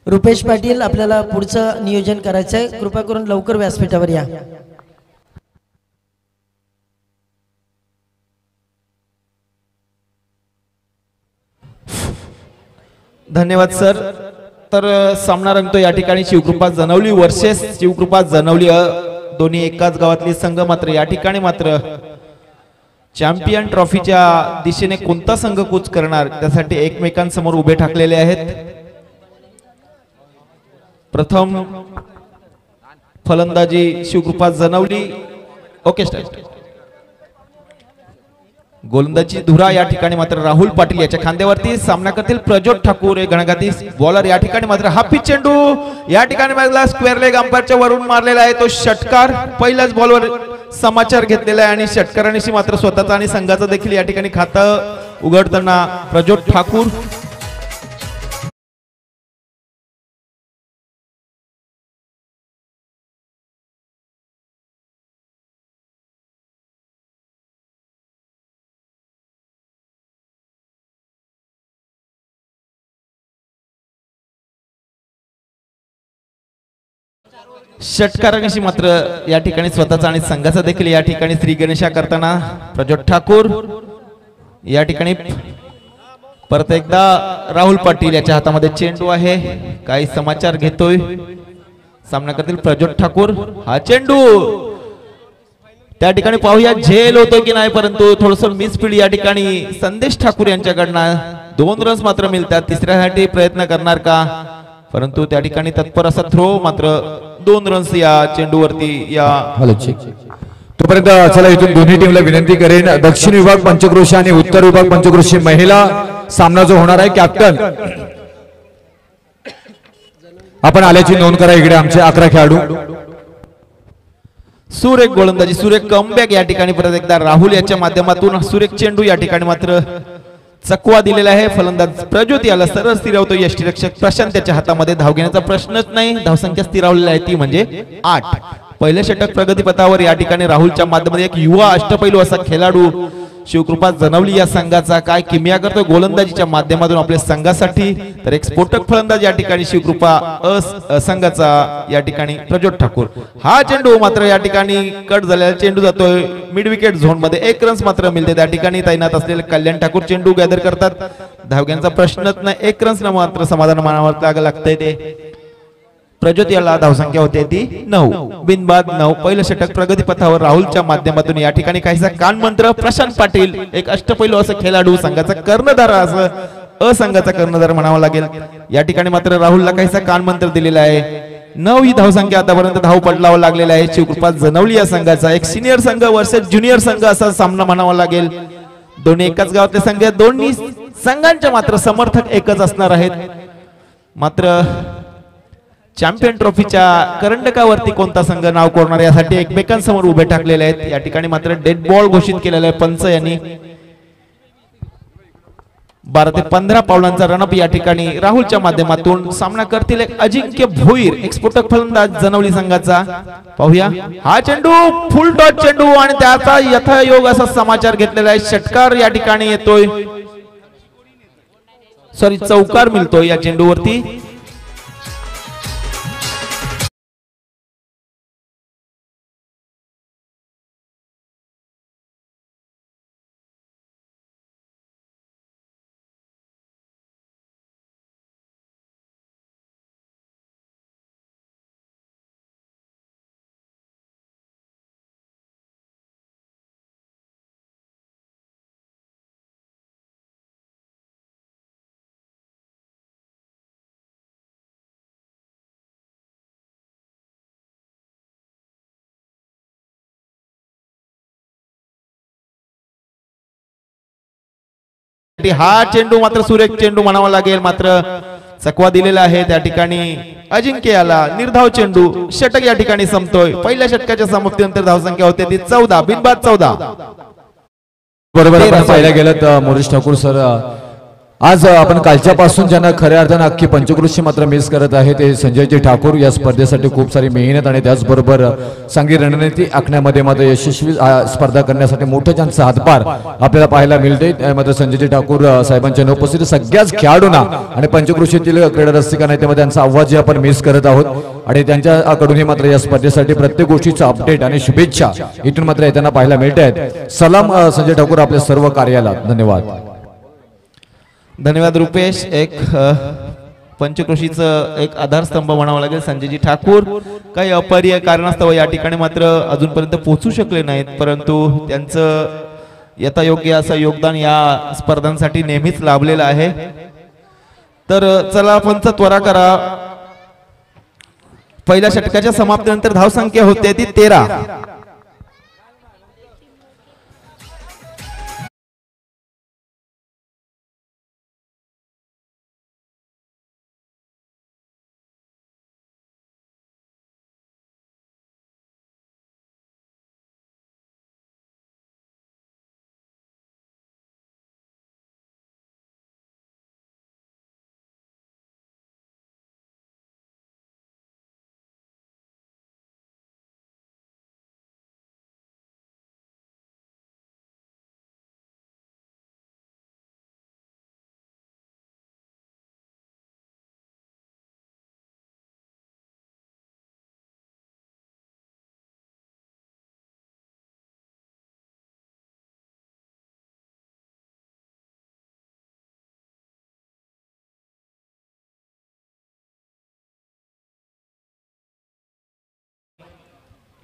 रुपेश पाटील आपल्याला पुढचं नियोजन करायचं आहे, कृपा करून लवकर व्यासपीठावर या। धन्यवाद सर। तर सामना रंगतो या ठिकाणी शिवकृपा जनवली वर्सेस शिवकृपा जनवली दोन्ही एकाच गावातली संघ। मात्र या ठिकाणी मात्र चॅम्पियन ट्रॉफीच्या दिशेने कोणता संघ कूच करणार त्यासाठी एकमेकांसमोर उभे ठाकलेले आहेत। प्रथम फलंदाजी शिवकृपा जनवली, ओके स्टार्ट। गोलंदाजी धुरा या ठिकाणी मात्र राहुल पाटील याच्या खांद्यावरती सामना करतील प्रज्योत ठाकूर हे गणगाती बॉलर। या ठिकाणी मात्र हाफिज चेंडू या ठिकाणी मारला, स्क्वेअर लेग अंपायरच्या वरून मारलेला आहे तो षटकार। पहिल्याच बॉलवर समाचार घेतलेला आहे आणि षटकारांशी मात्र स्वतःचा आणि संघाचा देखील या ठिकाणी खातं उघडताना प्रज्योत ठाकूर। षटकारांशी मात्र या ठिकाणी स्वतःचा आणि संघाचा देखील या ठिकाणी श्री गणेशा करताना प्रज्योत ठाकूर। या ठिकाणी परत एकदा राहुल पाटील याच्या हातामध्ये चेंडू आहे, काही समाचार घेतोय, सामना करतील प्रज्योत ठाकूर। हा चेंडू त्या ठिकाणी पाहूया झेल होतो की नाही, परंतु थोडस मिसफील्ड या ठिकाणी संदेश ठाकूर यांच्याकडनं 2 रन्स मात्र मिळतात। तिसऱ्यासाठी प्रयत्न करणार का, परंतु त्या ठिकाणी तत्पर असा थ्रो, मात्र 2 रन्स या चेंडूवरती या तोपर्यंत चला इथून दोन्ही टीमला विनंती करेन, दक्षिण विभाग पंचक्रोशी आणि उत्तर विभाग पंचक्रोशी महिला सामना जो होणार आहे कॅप्टन आपण आल्याची नोंद करा। इकडे आमचे 11 खेळाडू। सुरेख गोलंदाजी, सुरेख कमबॅक या ठिकाणी परत एकदा राहुल याच्या माध्यमातून सुरेख चेंडू या ठिकाणी मात्र चकवा दिलेला आहे। फलंदाज प्रज्योत याला सरळ स्थिरावतो यष्टीरक्षक प्रशांत त्याच्या हातामध्ये धाव घेण्याचा प्रश्नच नाही, धावसंख्या स्थिरावलेली आहे ती म्हणजे 8। पहिले षटक प्रगतीपथावर या ठिकाणी राहुलच्या माध्यमातून एक युवा अष्टपैलू असा खेळाडू शिवकृपा जनवली या संघाचा काय किमया करतो गोलंदाजीच्या माध्यमातून आपल्या संघासाठी, तर एक स्फोटक फलंदाज या ठिकाणी शिवकृपा संघाचा या ठिकाणी प्रज्योत ठाकूर। हा चेंडू मात्र या ठिकाणी कट झालेला चेंडू जातोय मिड विकेट झोन मध्ये, 1 रन्स मात्र मिळते। त्या ठिकाणी तैनात असलेले कल्याण ठाकूर चेंडू गॅदर करतात, धावग्यांचा प्रश्नच नाही, 1 रन्स मात्र समाधान मानावर लागतंय ते। प्रज्योत याला धावसंख्या होते ती 9, बिनबाद 9। पहिलं षटक प्रगतीपथावर राहुलच्या माध्यमातून या ठिकाणी काहीसा कानमंत्र प्रशांत पाटील एक अष्टपैलू असं खेळाडू, संघाचा कर्णधार असं असंघाचा कर्णधार म्हणावा लागेल। या ठिकाणी मात्र राहुलला काहीसा कानमंत्र दिलेला आहे। 9 ही धावसंख्या आतापर्यंत धाव पडलावा लागलेला आहे शिवकृपा जनवली या संघाचा। एक सिनियर संघ वर्सेस ज्युनियर संघ असा सामना म्हणावा लागेल। दोन्ही एकाच गावातले संघ, दोन्ही संघांच्या मात्र समर्थक एकच असणार आहेत। मात्र चॅम्पियन ट्रॉफीच्या करंडकावरती कोणता संघ नाव कोरणार यासाठी एकमेकांसमोर उभे ठाकलेले आहेत। या ठिकाणी मात्र डेड बॉल घोषित केलेला आहे पंच यांनी। 12 ते 15 पावलांचा रनअप या ठिकाणी राहुलच्या माध्यमातून सामना करतील एक अजिंक्य भोईर, एक स्फोटक फलंदाज जनवली संघाचा। पाहूया हा चेंडू फुल टॉस चेंडू आणि त्याचा यथायोग असा समाचार घेतलेला आहे। षटकार या ठिकाणी येतोय, सॉरी चौकार मिळतोय या चेंडूवरती। हा चेंडू मात्र सुरेख चेंडू म्हणावा लागेल, मात्र चकवा दिलेला आहे त्या ठिकाणी अजिंक्य याला। निर्धाव चेंडू, षटक या ठिकाणी संपतोय। पहिल्या षटकाच्या समाप्तीनंतर धावसंख्या होते ती 14, बिनबाद 14। बरोबर पाहायला गेलं तर मोरेश ठाकूर सर आज आपण कालच्यापासून ज्यांना खऱ्या अर्थानं अख्खी पंचक्रोशी मात्र मिस करत आहे ते संजयजी ठाकूर या स्पर्धेसाठी खूप सारी मेहनत आणि त्याचबरोबर संगीत रणनीती आखण्यामध्ये मात्र यशस्वी स्पर्धा करण्यासाठी मोठं त्यांचा हातभार आपल्याला पाहायला मिळते। त्यामध्ये संजयजी ठाकूर साहेबांच्या उपस्थित सगळ्याच खेळाडूंना आणि पंचक्रोशीतील क्रीडा रसिकांना त्यामध्ये त्यांचा आवाज जे आपण मिस करत आहोत आणि त्यांच्याकडूनही मात्र या स्पर्धेसाठी प्रत्येक गोष्टीचा अपडेट आणि शुभेच्छा इथून मात्र येताना पाहायला मिळत आहेत। सलाम संजय ठाकूर आपल्या सर्व कार्याला धन्यवाद। धन्यवाद रुपेश। एक पंचक्रोशीचं एक आधारस्तंभ म्हणावं लागेल संजयजी ठाकूर। काही अपरिय कारणास्तव या ठिकाणी मात्र अजूनपर्यंत पोहोचू शकले नाहीत, परंतु त्यांचं यथायोग्य असं योगदान या स्पर्धांसाठी नेहमीच लाभलेलं आहे। तर चला पंच त्वरा करा। पहिल्या षटकाच्या समाप्तीनंतर धावसंख्या होते ती 13।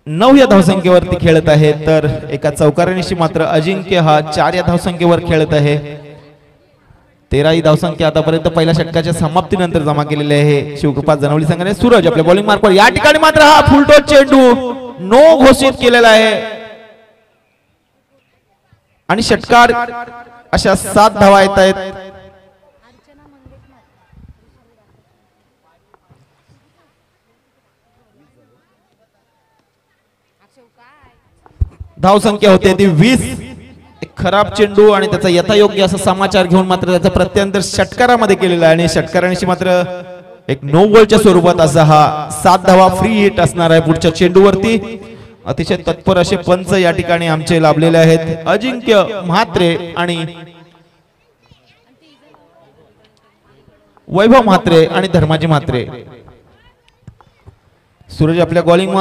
नऊ या धावसंख्येवरती खेळत आहे, तर एका चौकारानिशी मात्र अजिंक्य हा 4 या धावसंख्येवर खेळत आहे। 13 ही धावसंख्या आतापर्यंत पहिल्या षटकाच्या समाप्तीनंतर जमा केलेली आहे शिवकृपा जनवली संघाने। सूरज आपल्या बॉलिंग मार्कवर या ठिकाणी मात्र हा फुलटॉस चेंडू नो घोषित केलेला आहे आणि षटकार अशा 7 धावा येत आहेत। धावसंख्या होते ती 20। एक खराब चेंडू आणि त्याचा यथायोग्य असा समाचार घेऊन मात्र त्याचा प्रत्यांतर षटकारामध्ये केलेला आहे आणि षटकारांशी मात्र एक नो बॉलच्या स्वरूपात असा हा 7 धावा फ्री हिट असणार आहे पुढच्या चेंडूवरती। अतिशय तत्पर असे पंच या ठिकाणी आमचे लाभलेले आहेत, अजिंक्य म्हात्रे आणि वैभव म्हात्रे आणि धर्माजी म्हात्रे। सूरज आपल्या बॉलिंग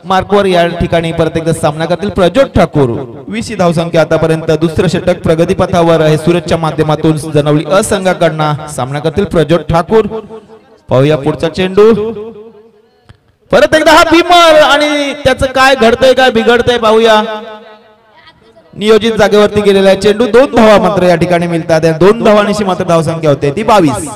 मार्कवर या ठिकाणी परत एकदा सामना करतील प्रज्योत ठाकूर। 20 ही धावसंख्या आतापर्यंत। दुसरं षटक प्रगतीपथावर आहे, सूरजच्या माध्यमातून जनवली असंघाकडनं सामना करतील प्रज्योत ठाकूर। पाहूया पुढचा चेंडू, परत एकदा हा भीमर आणि त्याचं काय घडतंय काय बिघडतंय पाहूया। नियोजित जागेवरती गेलेला आहे चेंडू, 2 धावा मात्र या ठिकाणी मिळतात। 2 धावांची मात्र धावसंख्या होते ती 22।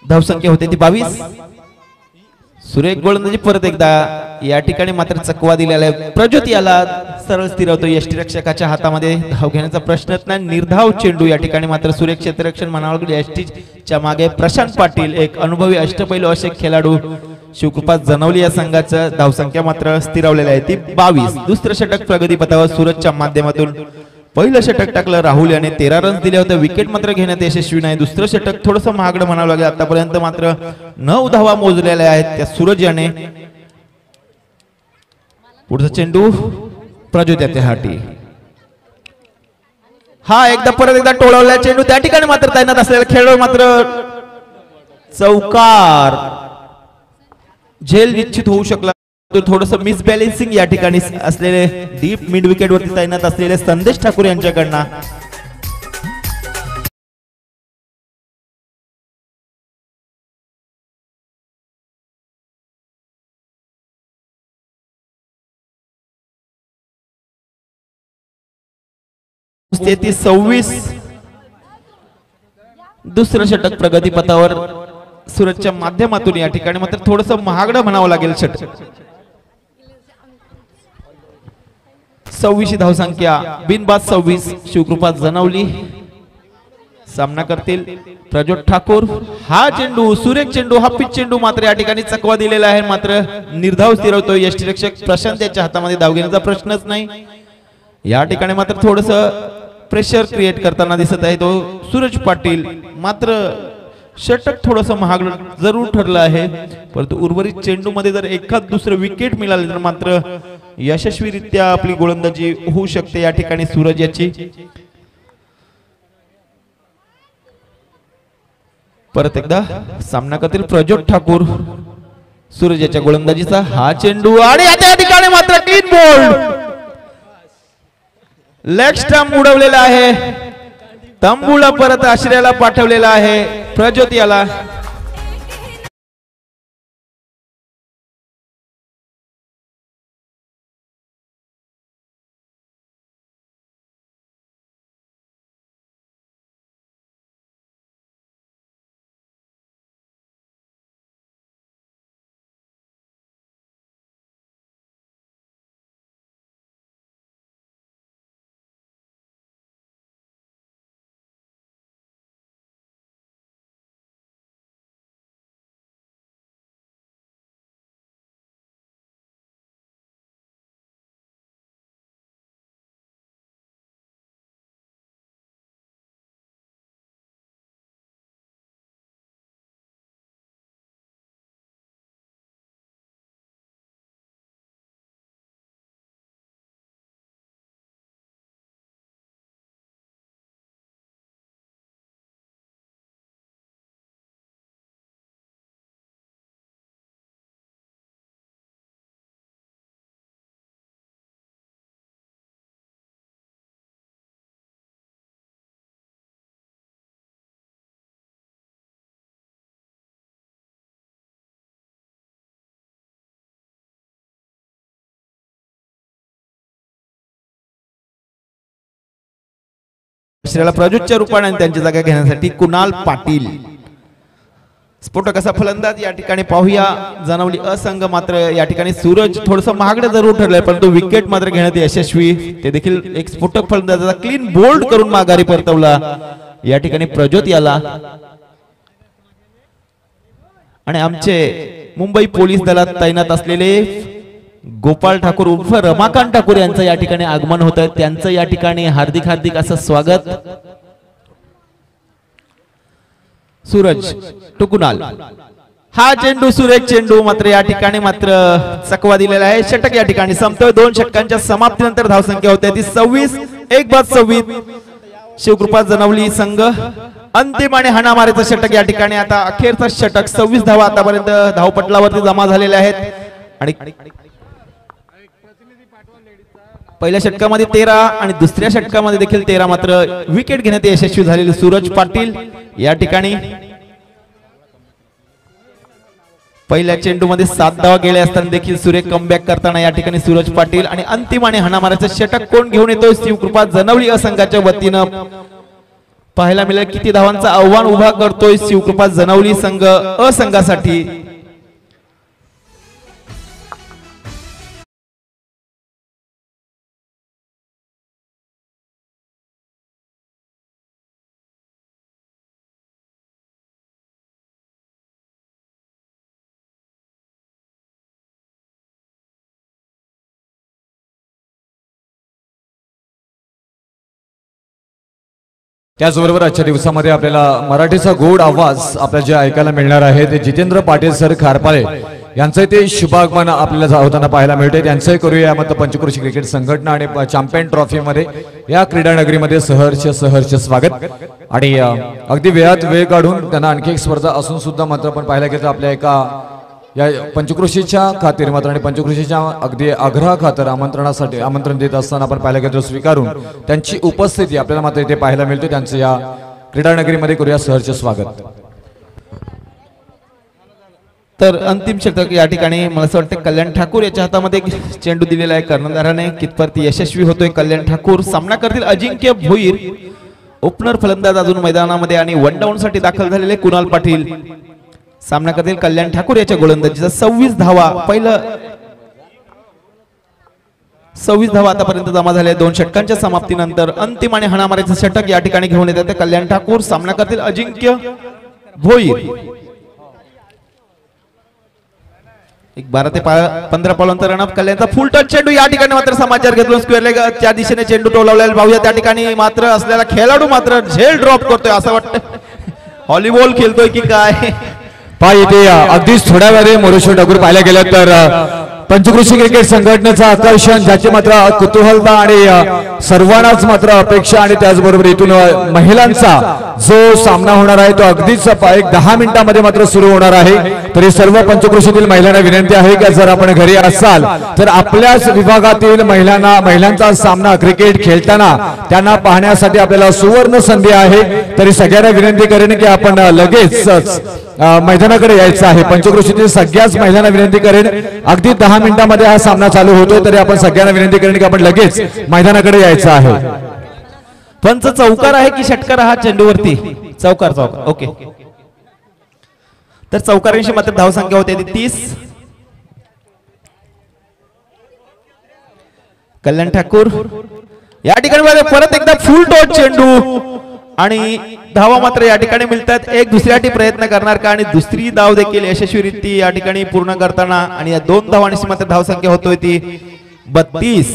धावसंख्या होते ती 22। सुरेख गोलंदाजी परत एकदा या ठिकाणी मात्र चकवा दिलेला आहे। प्रज्योत याला सरळ स्थिरवतो, यष्टीरक्षकाच्या हातामध्ये धाव घेण्याचा प्रश्नच नाही। निर्धाव चेंडू या ठिकाणी मात्र सुरेख क्षेत्ररक्षण म्हणावं लागेल। यष्टीच्या मागे प्रशांत पाटील एक अनुभवी अष्टपैलू असे खेळाडू शिवकृपा जनवली या संघाचं धावसंख्या मात्र स्थिरवलेली आहे ती 22। दुसरं षटक प्रगतीपथावर सूरजच्या माध्यमातून पहिलं षटक टाकलं राहुल याने 13 रन्स दिले होते, विकेट मात्र घेण्यात यशस्वी नाही। दुसरं षटक थोडंसं महागडं म्हणावं लागेल, आतापर्यंत मात्र 9 धावा मोजलेल्या आहेत त्या सूरज याने। पुढचा चेंडू प्रज्योत याच्यासाठी हा एकदा परत एकदा टोळवला चेंडू, त्या ठिकाणी मात्र तैनात असलेला खेळाडू मात्र चौकार झेल निश्चित होऊ शकला। थोडंसं मिसबॅलेन्सिंग या ठिकाणी असलेले डीप मिड विकेट वरती तैनात असलेले संदेश ठाकूर यांच्याकडनं 33-26 दुसरं षटक प्रगतीपथावर सूरजच्या माध्यमातून या ठिकाणी मात्र थोडस महागडं म्हणावं लागेल षटक. 26 धावसंख्या बिनबाद 26 शिवकृपा जनवली सामना करतील प्रज्योत ठाकूर. हा चेंडू सुरेख चेंडू हा पिच चेंडू मात्र या ठिकाणी चकवा दिलेला आहे मात्र निर्धाव स्थिरवतो यष्टिरक्षक प्रशांत याच्या हातामध्ये धाव घेण्याचा प्रश्नच नाही. या ठिकाणी मात्र थोडस प्रेशर क्रिएट करताना दिसत आहे तो सूरज पाटील. मात्र षटक थोडस महाग जरूर ठरलं आहे परंतु उर्वरित चेंडू मध्ये जर एखाद दुसरं विकेट मिळाले तर मात्र यशस्वीरित्या आपली गोलंदाजी होऊ शकते या ठिकाणी सूरज याची. परत एकदा सामना करतील प्रज्योत ठाकूर. सूरज याच्या गोलंदाजीचा हा चेंडू आणि या ठिकाणी मात्र क्लीन बोल्ड. लेग स्टंप उडवलेला आहे. तंबूला परत आश्रयाला पाठवलेला आहे प्रज्योत याला. श्रीला प्रज्योतच्या रूपाने त्यांची जागा घेण्यासाठी कुणाल पाटील. स्फोटक असा फलंदाज या ठिकाणी पाहूया. जानवली असंघ मात्र या ठिकाणी सूरज थोडस महागडे जरूर ठरलंय परंतु विकेट मात्र घेण्यात यशस्वी. ते देखील एक स्फोटक फलंदाजाचा क्लीन बोल्ड करून माघारी परतवला या ठिकाणी प्रज्योत याला. आणि आमचे मुंबई पोलीस दलात तैनात असलेले गोपाळ ठाकूर उर्फ रमाकांत ठाकूर यांचं या ठिकाणी आगमन होत आहे. त्यांचं या ठिकाणी हार्दिक हार्दिक असं स्वागत. सूरज टू कुणाल. हा चेंडू सुरेख चेंडू मात्र या ठिकाणी मात्र चकवा दिलेला आहे. षटक या ठिकाणी संपतोय. 2 षटकांच्या समाप्तीनंतर धावसंख्या होते ती 26-1 शिवकृपा जनवली संघ. अंतिम आणि हाणामारीचं षटक या ठिकाणी आता अखेरचा षटक. 26 धावा आतापर्यंत धावपटलावरती जमा झालेल्या आहेत आणि पहिल्या षटकामध्ये 13 आणि दुसऱ्या षटकामध्ये देखील 13 मात्र विकेट घेण्यात यशस्वी झालेले सूरज पाटील या ठिकाणी. पहिल्या चेंडूमध्ये 7 धावा गेले असताना देखील सुरेख कमबॅक करताना या ठिकाणी सूरज पाटील. आणि अंतिम आणि हाणामारीचं षटक कोण घेऊन येतोय शिवकृपा जनवली असंघाच्या वतीनं पाहायला मिळेल. किती धावांचं आव्हान उभा करतोय शिवकृपा जनवली संघ असंघासाठी. त्याचबरोबर आजच्या दिवसामध्ये आपल्याला मराठीचा गोड आवाज आपल्याला जे ऐकायला मिळणार आहे ते जितेंद्र पाटील सर खारपाळे यांचं ते शुभागमन आपल्याला होताना पाहायला मिळते. त्यांचंही करूया. मग पंचक्रोशी क्रिकेट संघटना आणि चॅम्पियन ट्रॉफी मध्ये या क्रीडा नगरीमध्ये सहर्ष स्वागत. आणि अगदी वेळात वेळ काढून त्यांना आणखी एक स्पर्धा असून सुद्धा मात्र आपण पाहायला गेलं आपल्या एका या पंचक्रोशीच्या खातीर मात्र आणि पंचक्रोशीच्या अगदी आग्रह खातर आमंत्रण देत असताना आपण पाहायला गेलो स्वीकारून त्यांची उपस्थिती आपल्याला मात्र इथे पाहायला मिळते. त्यांचं या क्रीडा नगरीमध्ये करूया सहर्ष स्वागत. तर अंतिम षटक या ठिकाणी मला असं वाटतं कल्याण ठाकूर याच्या हातामध्ये चेंडू दिलेला आहे कर्णधाराने. कितपत यशस्वी होतोय कल्याण ठाकूर. सामना करतील अजिंक्य भोईर. ओपनर फलंदाज अजून मैदानामध्ये आणि वन डाऊन साठी दाखल झालेले कुणाल पाटील. सामना करतील कल्याण ठाकूर याच्या गोलंदाजीचा. 26 धावा. पहिलं 26 धावा आतापर्यंत जमा झाल्या. 2 षटकांच्या समाप्तीनंतर अंतिम आणि हाणामारीचं षटक या ठिकाणी घेऊन येतात कल्याण ठाकूर. सामना करतील अजिंक्य भोईर. एक 12 ते 15 पावलांचा रनअप. कल्याणचा फुल टच चेंडू या ठिकाणी मात्र समाचार घेतला. स्क्वेअर लेग त्या दिशेने चेंडू टोलावलेला पाहूया. त्या ठिकाणी मात्र असलेला खेळाडू मात्र झेल ड्रॉप करतोय. असं वाटतं व्हॉलीबॉल खेळतोय की काय. पाय इथे अगदीच थोड्या वेळाने मोरेश्वर ठाकूर पाहायला गेलं तर पंचकृषी क्रिकेट संघटनेचं आकर्षण, ज्याची मात्र कुतूहलता आणि सर्वांनाच मात्र अपेक्षा, आणि त्याचबरोबर इथून महिलांचा जो सामना होणार आहे तो अगदीच एक 10 मिनिटांमध्ये मात्र सुरू होणार आहे. तरी सर्व पंचकृषीतील महिलांना विनंती आहे की जर आपण घरी असाल तर आपल्याच विभागातील महिलांचा सामना क्रिकेट खेळताना त्यांना पाहण्यासाठी आपल्याला सुवर्ण संधी आहे. तरी सगळ्यांना विनंती करेन की आपण लगेच मैदानाकडे यायचं आहे. पंचकृषीतील सगळ्याच महिलांना विनंती करेन, अगदी 10 मिनिटांमध्ये हा सामना चालू होतोय. तरी आपण सगळ्यांना विनंती करेन की आपण लगेच मैदानाकडे यायचं आहे. पंच चौकार आहे की षटकार हा चेंडूवरती? चौकार. ओके. तर चौकारांशी मात्र धावसंख्या होते 30. कल्याण ठाकूर या ठिकाणी परत एकदा फुल टॉस चेंडू आणि धावा मात्र या ठिकाणी मिळतात. एक दुसऱ्यासाठी प्रयत्न करणार का आणि दुसरी धाव देखील यशस्वीरित्या या ठिकाणी पूर्ण करताना, आणि या 2 धावांची मात्र धावसंख्या होतोय ती 32.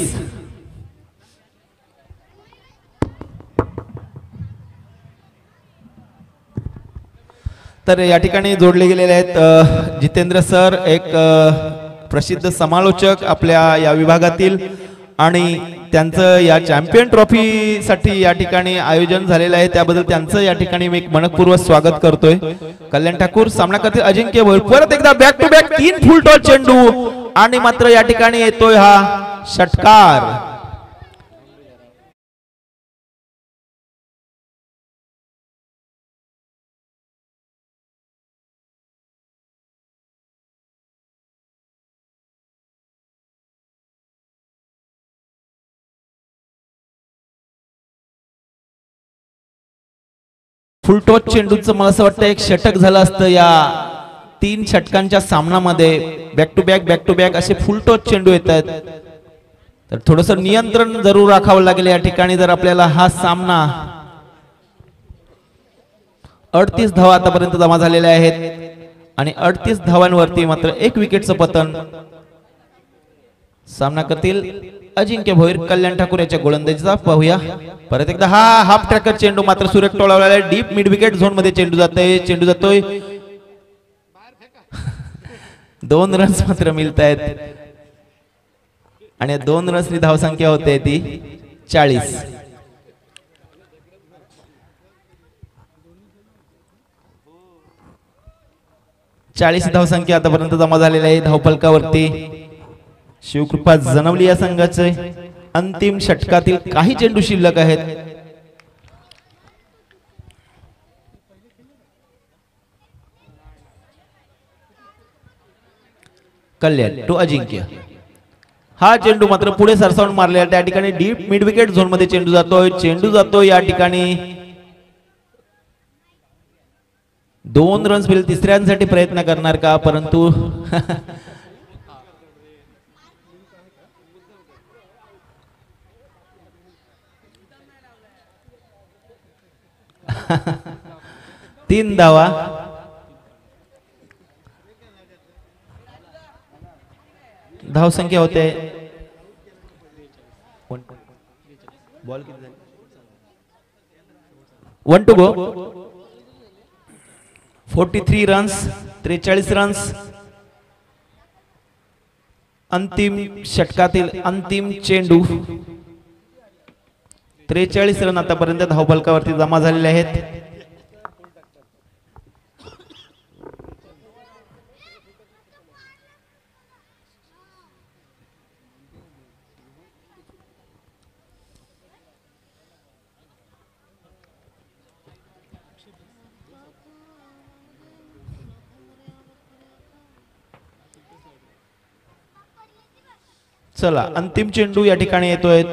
तर या ठिकाणी जोडले गेलेले आहेत जितेंद्र सर, एक प्रसिद्ध समालोचक आपल्या या विभागातील, आणि त्यांचं या चॅम्पियन ट्रॉफी साठी या ठिकाणी आयोजन झालेलं आहे. त्याबद्दल त्यांचं या ठिकाणी मी एक मनपूर्वक स्वागत करतोय. कल्याण ठाकूर सामना करतील अजिंक्य भोईर. परत एकदा back to back 3 full toss चेंडू आणि मात्र या ठिकाणी येतोय हा षटकार. फुल टॉस चेंडूचं मला असं वाटतं एक षटक झालं असतं या 3 षटकांच्या सामनामध्ये. बॅक टू बॅक असे फुल टॉस चेंडू येत आहेत. तर थोडस नियंत्रण जरूर राखावं लागेल या ठिकाणी जर आपल्याला हा सामना. 38 धावा आतापर्यंत जमा झालेल्या आहेत आणि 38 धावांवरती मात्र 1 विकेटचं पतन. सामना करतील अजिंक्य भोईर. कल्याण ठाकूर याच्या गोलंदाजीचा पाहूया. परत एकदा हा हाफ ट्रॅकर चेंडू मात्र सुरेख टोलावलेला आहे. डीप मिड विकेट झोन मध्ये चेंडू जातोय. 2 रन्स मात्र मिळत आहेत आणि 2 रन्सनी धावसंख्या होते ती 40. धावसंख्या आतापर्यंत जमा झालेली आहे धावफलकावरती. शिवकृपा जनवली या संघाचे. अंतिम षटकातील काही चेंडू शिल्लक आहेत. कल्याण टू अजिंक्य. हा चेंडू मात्र पुढे सरसावून मारलेला. त्या ठिकाणी डीप मिड विकेट झोन मध्ये चेंडू जातोय या ठिकाणी 2 रन्स मिळेल. तिसऱ्यांसाठी प्रयत्न करणार का, परंतु 3 धावा. धावसंख्या होते 1 टू गो. 43 runs, 43 runs. अंतिम षटकातील अंतिम चेंडू. 43 रन आतापर्यंत धावफलकावरती जमा झालेले आहेत. चला अंतिम चेंडू या ठिकाणी येतोय,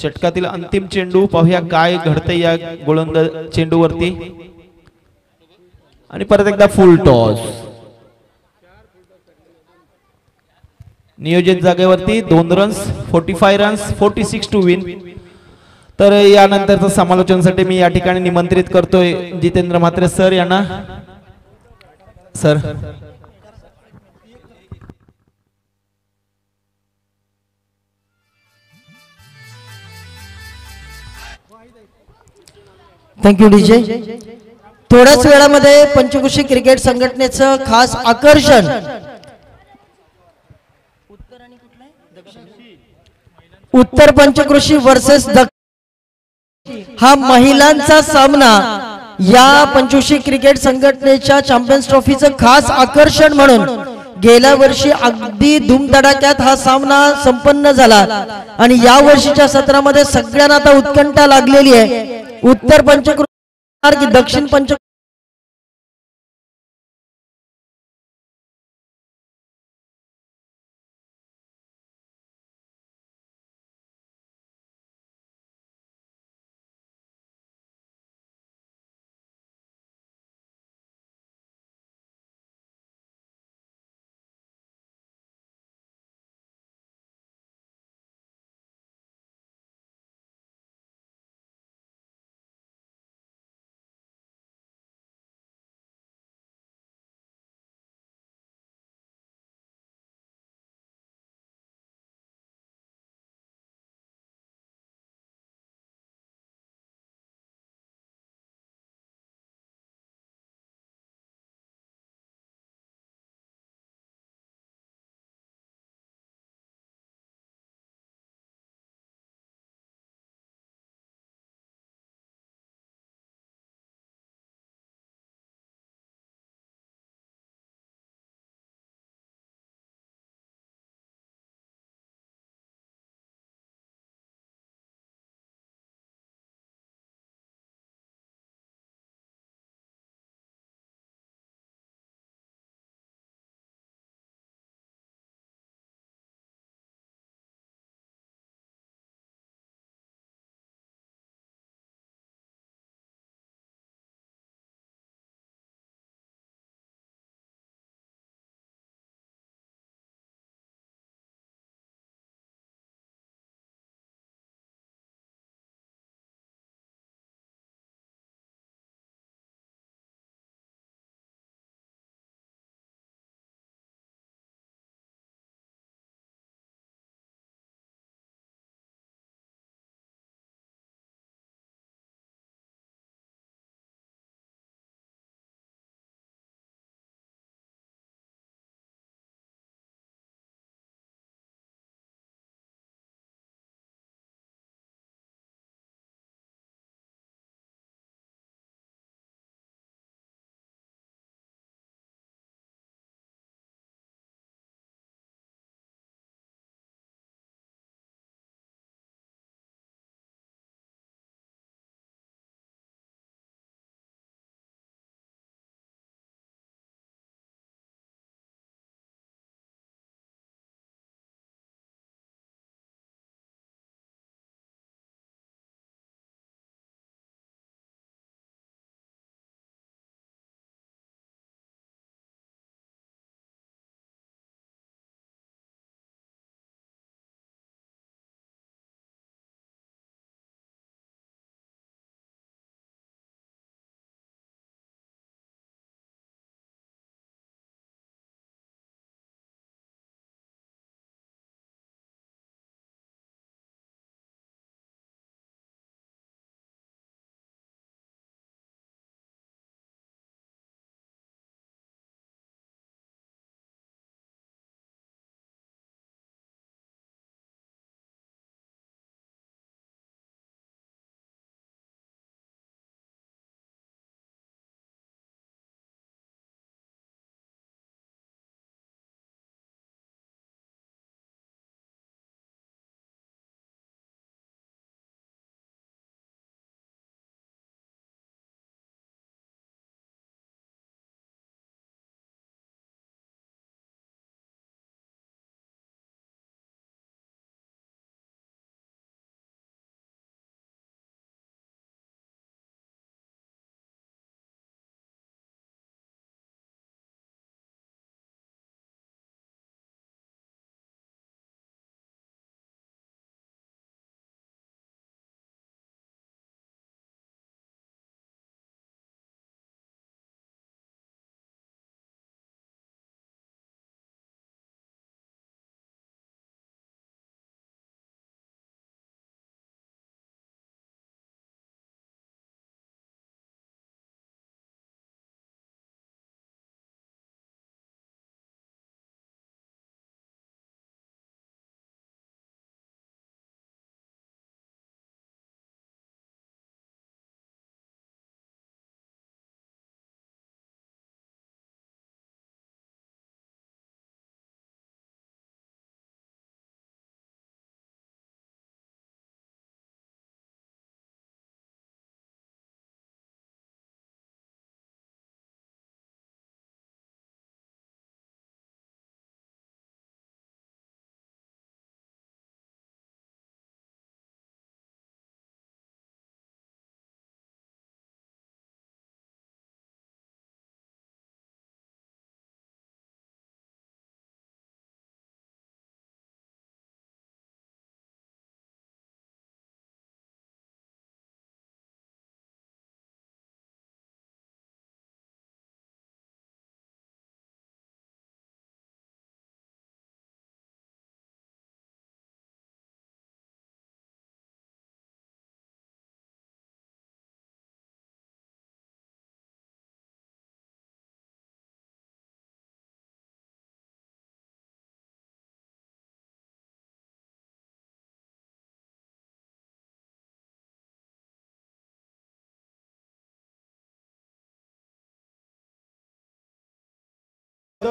षटकातील अंतिम चेंडू. पाहूया काय घडतंय या गोलंदाज चेंडूवरती. आणि परत एकदा फुल टॉस. नियोजित जागेवरती 2 रन्स, 45 रन्स, 46 टू विन. तर यानंतरचं समालोचनासाठी मी या ठिकाणी निमंत्रित करतोय जितेंद्र म्हात्रे सर यांना. Sir thank you DJ. थोड्याच वेळामध्ये पंचकृषी क्रिकेट संघटनेचं खास आकर्षण उत्तर पंचकृषी वर्सेस हा महिलांचा सामना या पंचकृषी क्रिकेट संघटनेच्या चॅम्पियन्स ट्रॉफीचं खास आकर्षण म्हणून गेल्या वर्षी अगदी धूमधडाक्यात हा सामना संपन्न झाला आणि या वर्षीच्या सत्रामध्ये सगळ्यांना आता उत्कंठा लागलेली आहे. उत्तर पंचकृषी की दक्षिण पंच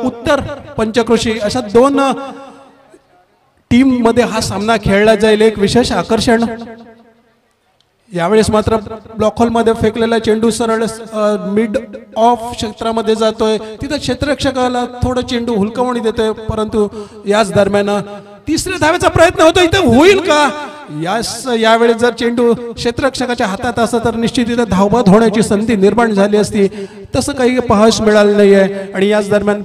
उत्तर पंचक्रोशी अशा दोन टीम मध्ये हा सामना खेळला जाईल. एक विशेष आकर्षण यावेळेस मात्र ब्लॉक होल मध्ये फेकलेला चेंडू सरळ मिड ऑफ क्षेत्रामध्ये जातोय. तिथं क्षेत्ररक्षकाला थोडं चेंडू हुलकावणी देतोय, परंतु याच दरम्यान तिसऱ्या धावेचा प्रयत्न होतो. इथं होईल का? यावेळेस जर चेंडू क्षेत्ररक्षकाच्या हातात असता तर निश्चित इथं धावबाद होण्याची संधी निर्माण झाली असती. तसं काही पाहायस मिळालं नाहीये आणि याच दरम्यान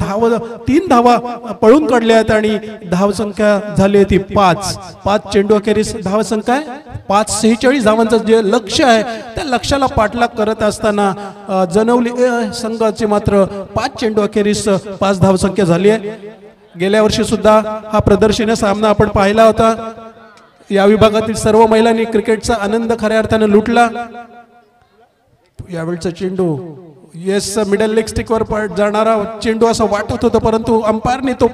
3 धावा पळून काढल्यात आणि धावसंख्या झाली ती 5 चेंडू अखेरीस धावसंख्या आहे 546 धावांचं जे लक्ष्य आहे त्या लक्ष्याला पाठलाग करत असताना जनवली संघाची मात्र 5 चेंडू अखेरीस 5 धावसंख्या झाली आहे. गेल्या वर्षी सुद्धा हा प्रदर्शनीय सामना आपण पाहिला होता. या विभागातील सर्व महिलांनी क्रिकेटचा आनंद खऱ्या अर्थाने लुटला. यावेळचा चेंडू येस मिडल लेग स्टिकवर जाणारा चेंडू असं वाटत होतं, परंतु अंपायरने तो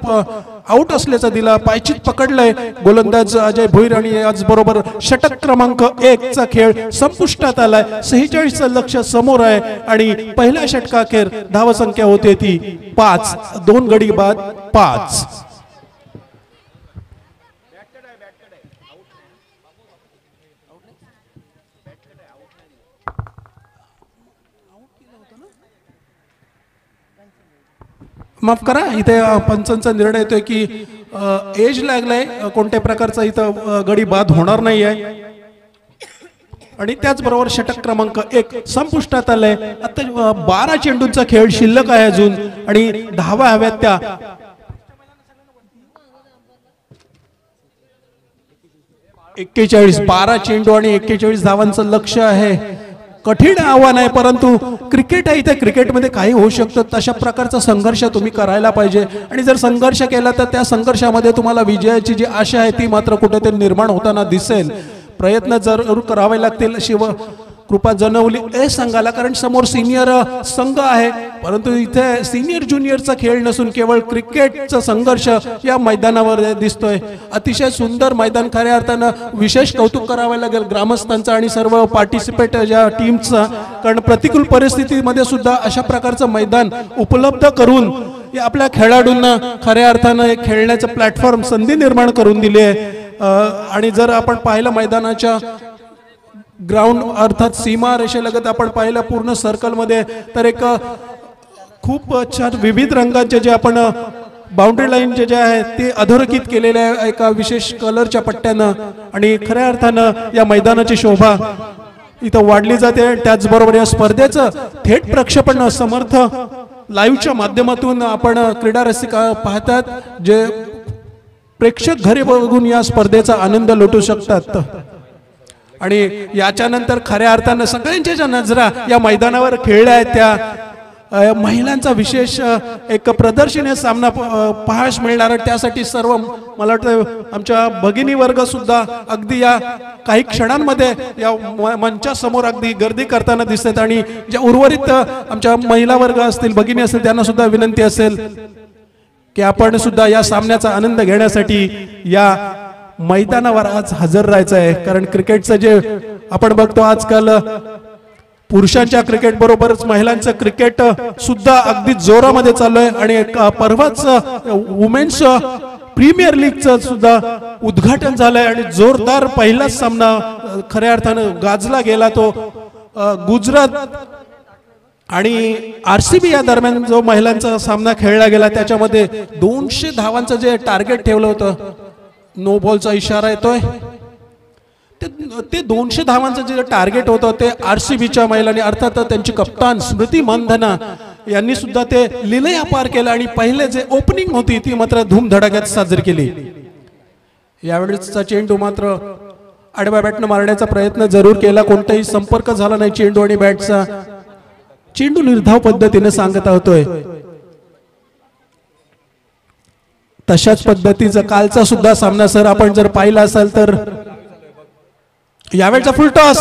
आउट असल्याचा दिला. पायचीत पकडलंय गोलंदाज अजय भोईर आणि याचबरोबर षटक क्रमांक 1 चा खेळ संपुष्टात आलाय. 46चं लक्ष समोर आहे आणि पहिल्या षटकाखेर धावसंख्या होते ती 5. 2 गडी बाद 5. माफ करा, इथे पंचांचा निर्णय येतोय की एज लागलाय, कोणत्या प्रकारचा इथं गडी बाद होणार नाही आहे. आणि त्याचबरोबर षटक क्रमांक 1 संपुष्टात आलाय. आता 12 चेंडूंचा खेळ शिल्लक आहे अजून आणि धावा हव्यात त्या 41. 12 चेंडू आणि 41 धावांचं लक्ष आहे. कठीण आव्हान आहे, परंतु क्रिकेट आहे, इथे क्रिकेटमध्ये काही होऊ शकतं. तशा प्रकारचा संघर्ष तुम्ही करायला पाहिजे आणि जर संघर्ष केला तर त्या संघर्षामध्ये तुम्हाला विजयाची जी आशा आहे ती मात्र कुठेतरी निर्माण होताना दिसेल. प्रयत्न जरूर करावे लागतील अशी कृपा जनवली संघाला, कारण समोर सिनियर संघ आहे, परंतु इथे सिनियर ज्युनियरचा खेळ नसून केवळ क्रिकेटचा संघर्ष या मैदानावर दिसतोय. अतिशय सुंदर मैदान, खऱ्या अर्थानं विशेष कौतुक करावे लागेल ग्रामस्थांचं आणि सर्व पार्टिसिपेट ज्या टीमचा, कारण प्रतिकूल परिस्थितीमध्ये सुद्धा अशा प्रकारचं मैदान उपलब्ध करून आपल्या खेळाडूंना खऱ्या अर्थानं एक खेळण्याचं प्लॅटफॉर्म संधी निर्माण करून दिली आहे. आणि जर आपण पाहिलं मैदानाच्या ग्राउंड अर्थात सीमा रेषेलगत आपण पाहिलं पूर्ण सर्कलमध्ये तर एक खूप छान विविध रंगांचे जे आपण बाउंड्री लाईन जे आहेत ते अधोरेखित केलेले आहे एका विशेष कलरच्या पट्ट्यानं आणि खऱ्या अर्थानं या मैदानाची शोभा इथं वाढली जाते. त्याचबरोबर या स्पर्धेचं थेट प्रक्षेपण समर्थ लाईव्हच्या माध्यमातून आपण क्रीडा रसिक पाहतात, जे प्रेक्षक घरी बघून या स्पर्धेचा आनंद लुटू शकतात. आणि याच्यानंतर खऱ्या अर्थानं सगळ्यांच्या ज्या नजरा या मैदानावर खेळल्या आहेत त्या महिलांचा विशेष एक प्रदर्शनीय सामना पाहायला मिळणार. त्यासाठी सर्व मला वाटतं आमच्या भगिनी वर्ग सुद्धा अगदी या काही क्षणांमध्ये या मंचासमोर अगदी गर्दी करताना दिसतात आणि ज्या उर्वरित आमच्या महिला वर्ग असतील, भगिनी असतील, त्यांना सुद्धा विनंती असेल की आपण सुद्धा या सामन्याचा आनंद घेण्यासाठी या मैदानावर आज हजर राहायचं आहे. कारण क्रिकेटचं जे आपण बघतो आजकाल पुरुषांच्या क्रिकेट बरोबरच महिलांचं क्रिकेट सुद्धा अगदी जोरामध्ये चालू आहे आणि परवाच वुमेन्स प्रीमियर लीगचं सुद्धा उद्घाटन झालंय आणि जोरदार पहिलाच सामना खऱ्या अर्थानं गाजला गेला. तो गुजरात आणि RCB या दरम्यान जो महिलांचा सामना खेळला गेला त्याच्यामध्ये 200 धावांचं जे टार्गेट ठेवलं होतं, नो बॉलचा इशारा येतोय, ते 200 धावांचं जे टार्गेट होतं ते RCBच्या महिलांनी अर्थात त्यांची कप्तान स्मृती मंधना यांनी सुद्धा ते लिलया पार केलं आणि पहिले जे ओपनिंग होती ती मात्र धूमधडाक्यात साजरी केली. यावेळेसचा चेंडू मात्र आडव्या बॅटनं मारण्याचा प्रयत्न जरूर केला, कोणताही संपर्क झाला नाही चेंडू आणि बॅटचा. चेंडू निर्धाव पद्धतीने सांगत होतोय. तशाच पद्धतीचा कालचा सुद्धा सामना सर आपण जर पाहिला असेल तर यावेळचा फुल टॉस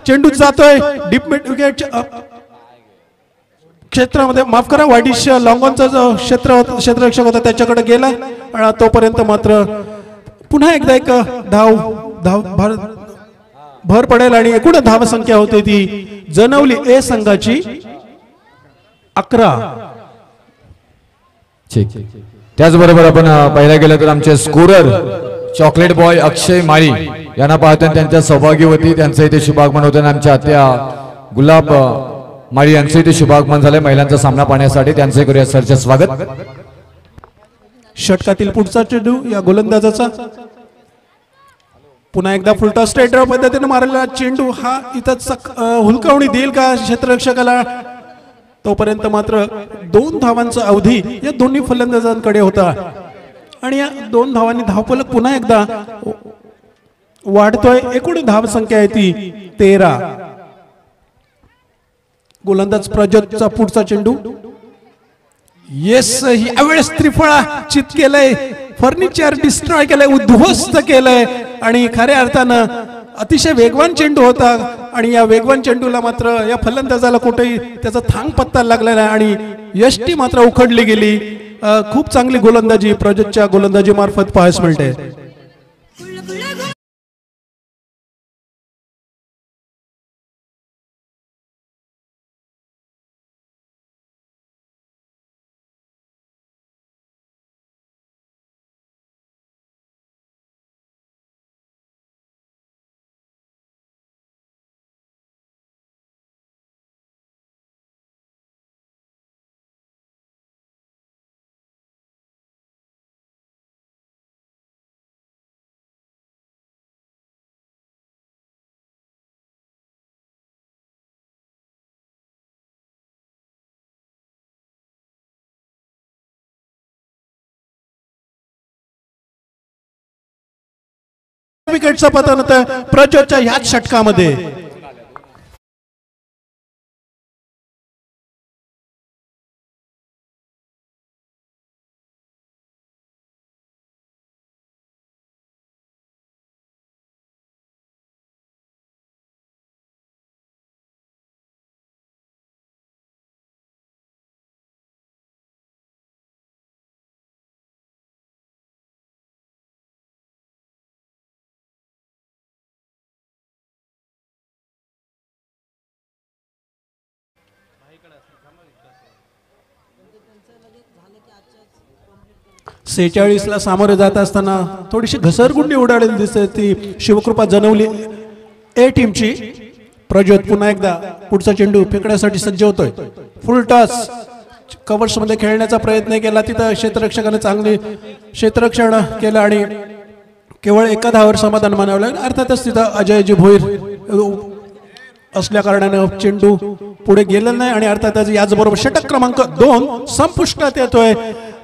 चेंडू जातोय डीप मिड विकेट क्षेत्रामध्ये, माफ करा वाडिश लॉंगॉनचा जो क्षेत्ररक्षक होता त्याच्याकडे गेला. तोपर्यंत मात्र पुन्हा एकदा एक धाव भर पडेल आणि एकूण धावसंख्या होती ती जनवली संघाची 11. ठीक. त्याचबरोबर आपण पाहिला गेलं तर आमचे स्कोरर चॉकलेट बॉय अक्षय माळी यांना पाहतो त्यांच्या सौभाग्यवती त्यांचं इथे शुभागमन होतं. आमच्या आत्या गुलाब माळी यांचं इथे शुभागमन झालंय महिलांचा सामना पाहण्यासाठी. त्यांचे करूया सरचे स्वागत. षटकातील पुढचा चेंडू या गोलंदाजाचा. पुन्हा एकदा फुलटा स्ट्रेट पद्धतीने मारलेला चेंडू हा इथं हुलकावणी देईल का क्षेत्ररक्षकाला. तोपर्यंत मात्र 2 धावांचा अवधी या दोन्ही फलंदाजांकडे होता आणि या 2 धावांनी धावफलक पुन्हा एकदा वाढतोय. एकूण धाव संख्या आहे ती 13. गोलंदाज प्रज्योतचा पुढचा चेंडू. येस, यावेळेस त्रिफळा चित केलंय, फर्निचर डिस्ट्रॉय केलंय, उद्ध्वस्त केलंय आणि खऱ्या अर्थानं अतिशय वेगवान चेंडू होता आणि या वेगवान चेंडूला मात्र या फलंदाजाला कुठेही त्याचा थांग पत्ता लागला नाही आणि यष्टी मात्र उखडली गेली. खूप चांगली गोलंदाजी प्रज्योतच्या गोलंदाजी मार्फत पाहायला मिळते. विकेटचा पतन होतं प्रज्योतच्या ह्याच षटकामध्ये. ला सामोरे जात असताना थोडीशी घसरगुंडी उडालेली दिसते ती शिवकृपा जनवली ए टीमची. प्रज्योत पुन्हा एकदा पुढचा चेंडू फेकण्यासाठी सज्ज होतोय. फुल टॉस कव्हर्स मध्ये खेळण्याचा प्रयत्न केला, तिथं क्षेत्ररक्षकाने चांगले क्षेत्ररक्षण केलं आणि केवळ एका धावावर समाधान मानवलं. अर्थातच तिथं अजयजी भोईर असल्या कारणाने चेंडू पुढे गेलेला नाही आणि अर्थातच याचबरोबर षटक क्रमांक 2 संपुष्टात येतोय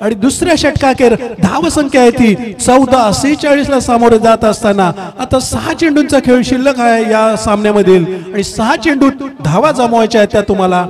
आणि दुसऱ्या षटकाखेर धाव संख्या आहे ती 14-46 ला सामोरे जात असताना आता 6 चेंडूंचा खेळ शिल्लक आहे या सामन्यामधील आणि 6 चेंडू धावा जमवायच्या आहेत त्या तुम्हाला.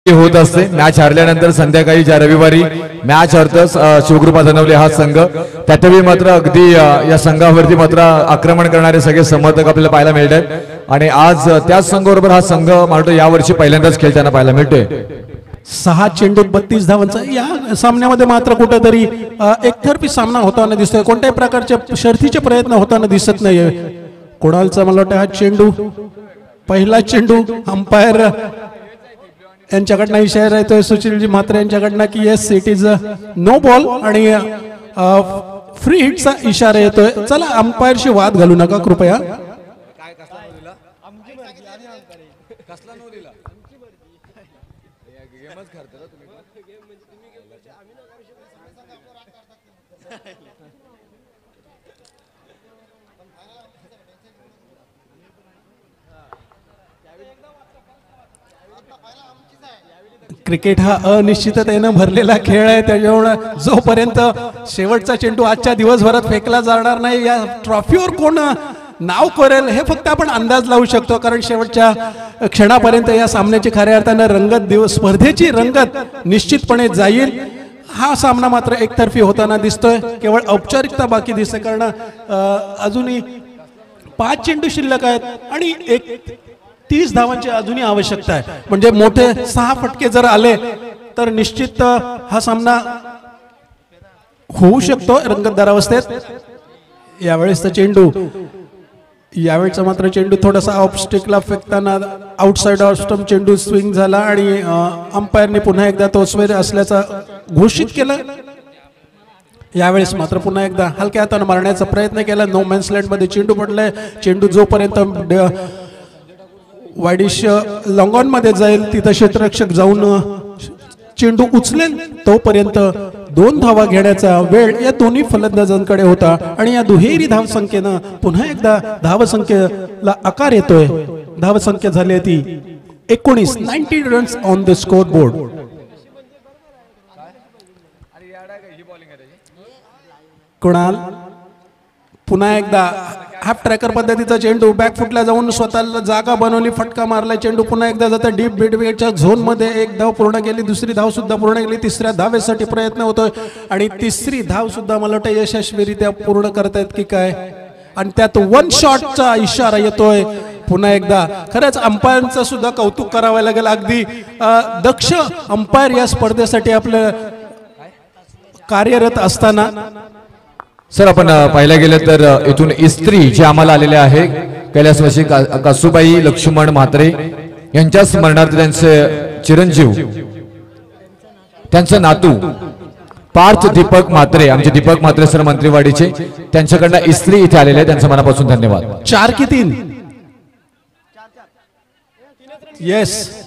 होत असते. मॅच हारल्यानंतर संध्याकाळी ज्या रविवारी मॅच हरतं शिवकृपा जनवले हा संघ, त्यावेळी मात्र अगदी या संघावरती मात्र आक्रमण करणारे सगळे समर्थक आपल्याला पाहायला मिळतात आणि आज त्याच संघाबरोबर हा संघ मला यावर्षी पहिल्यांदाच खेळताना पाहायला मिळतोय. 6 चेंडूत 32 धावांचा या सामन्यामध्ये मात्र कुठेतरी एकतर्फी सामना होताना दिसतोय. कोणत्याही प्रकारचे शर्थीचे प्रयत्न होताना दिसत नाहीये. कोणालचा मला वाटतं हा चेंडू पहिला चेंडू अंपायर यांच्याकडनं इशारा येतोय सुशीलजी म्हात्रे यांच्याकडनं की yes it is no ball आणि फ्री हिटचा इशारा येतोय. चला अंपायरशी वाद घालू नका कृपया. क्रिकेट हा अनिश्चिततेनं भरलेला खेळ आहे, त्याच्यामुळे जोपर्यंत शेवटचा चेंडू आजच्या दिवसभरात फेकला जाणार नाही, या ट्रॉफीवर कोण नाव करेल हे फक्त आपण अंदाज लावू शकतो. कारण शेवटच्या क्षणापर्यंत या सामन्याची खऱ्या अर्थानं रंगत स्पर्धेची रंगत निश्चितपणे जाईल. हा सामना मात्र एकतर्फी होताना दिसतोय, केवळ औपचारिकता बाकी दिसते. कारण अजूनही 5 चेंडू शिल्लक आहेत आणि 30 धावांची अजूनही आवश्यकता आहे. म्हणजे मोठे 6 फटके जर आले तर निश्चित हा सामना होऊ शकतो रंगतदार अवस्थेत. यावेळेसचा चेंडू, यावेळेचा मात्र चेंडू थोडासा ऑफस्टिकला फेकताना आउटसाइड ऑफ स्टंप चेंडू स्विंग झाला आणि अंपायरने पुन्हा एकदा तो स्वेर असल्याचा घोषित केलं. यावेळेस मात्र पुन्हा एकदा हलक्या हाताने मारण्याचा प्रयत्न केला. नो मॅन्स लँड मध्ये चेंडू पडलाय. चेंडू जोपर्यंत वाईडिश लॉंगॉन मध्ये जाईल तिथं क्षेत्ररक्षक जाऊन चेंडू उचलेल तोपर्यंत 2 धावा घेण्याचा वेळ या दोन्ही फलंदाजांकडे होता आणि या दुहेरी धावसंख्येनं पुन्हा एकदा धावसंख्येला आकार येतोय. धावसंख्या झाली ती 19, 90 runs on the score board. Kunal पुन्हा एकदा हाफ ट्रॅकर पद्धतीचा चेंडू बॅकफुटला जाऊन स्वतःला जागा बनवली, फटका मारला. चेंडू पुन्हा एकदा जाता डीप मिडविकेटच्या झोन मध्ये. 1 धाव पूर्ण केली, दुसरी धाव सुद्धा पूर्ण केली. 3ऱ्या धावेसाठी प्रयत्न होतोय आणि 3री धाव सुद्धा मला वाटतं यशस्वीरित्या पूर्ण करतायत की काय. आणि त्यात 1 शॉटचा इशारा येतोय. पुन्हा एकदा खरंच अंपायरचं सुद्धा कौतुक करावं लागेल. अगदी दक्ष अंपायर या स्पर्धेसाठी आपलं कार्यरत असताना. सर आपण पाहायला गेलं तर इथून इस्त्री जे आम्हाला आलेले आहे कैलासवासी कासूबाई लक्ष्मण म्हात्रे यांच्या स्मरणार्थ त्यांचे चिरंजीव, त्यांचं नातू पार्थ दीपक म्हात्रे, आमचे दीपक म्हात्रे सर मंत्रीवाडीचे, त्यांच्याकडनं इस्त्री इथे आलेले आहे. त्यांचं मनापासून धन्यवाद. 4 की 3? येस.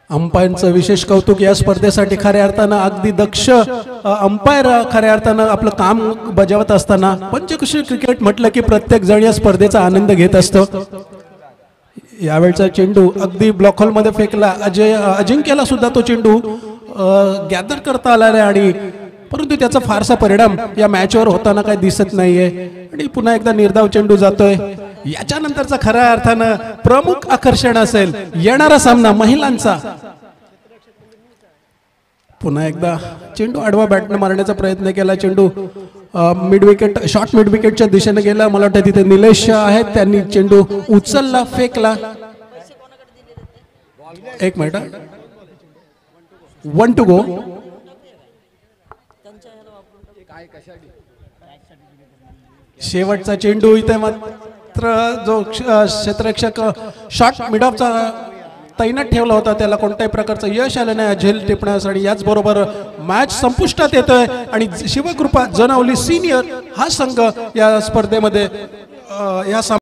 अंपायरचं विशेष कौतुक या स्पर्धेसाठी. खऱ्या अर्थानं अगदी दक्ष अंपायर खऱ्या अर्थानं आपलं काम बजावत असताना. पंचक्रोशी क्रिकेट म्हटलं की प्रत्येक जण या स्पर्धेचा आनंद घेत असतो. यावेळचा चेंडू अगदी ब्लॉक होल मध्ये फेकला. अजिंक्यला सुद्धा तो चेंडू गॅदर करता आला नाही आणि परंतु त्याचा फारसा परिणाम या मॅचवर होताना काही दिसत नाहीये. आणि पुन्हा एकदा निर्धाव चेंडू जातोय. याच्यानंतरचा खऱ्या अर्थानं प्रमुख आकर्षण असेल येणारा सामना महिलांचा. पुन्हा एकदा चेंडू आडवा बॅटने मारण्याचा प्रयत्न केला. चेंडू मिड विकेट, शॉर्ट मिड विकेटच्या दिशेने गेला. मला वाटतं तिथे निलेश आहेत, त्यांनी चेंडू उचलला, फेकला. 1 मिनिट, 1 टू गो. शेवटचा चेंडू इथे मात्र जो क्षेत्ररक्षक शॉर्ट मिड ऑफचा तैनात ठेवला होता त्याला कोणत्याही प्रकारचं यश आलं नाही झेल टिपण्यासाठी. याचबरोबर मॅच संपुष्टात येतोय आणि शिवकृपा जनावली सिनियर हा संघ या स्पर्धेमध्ये या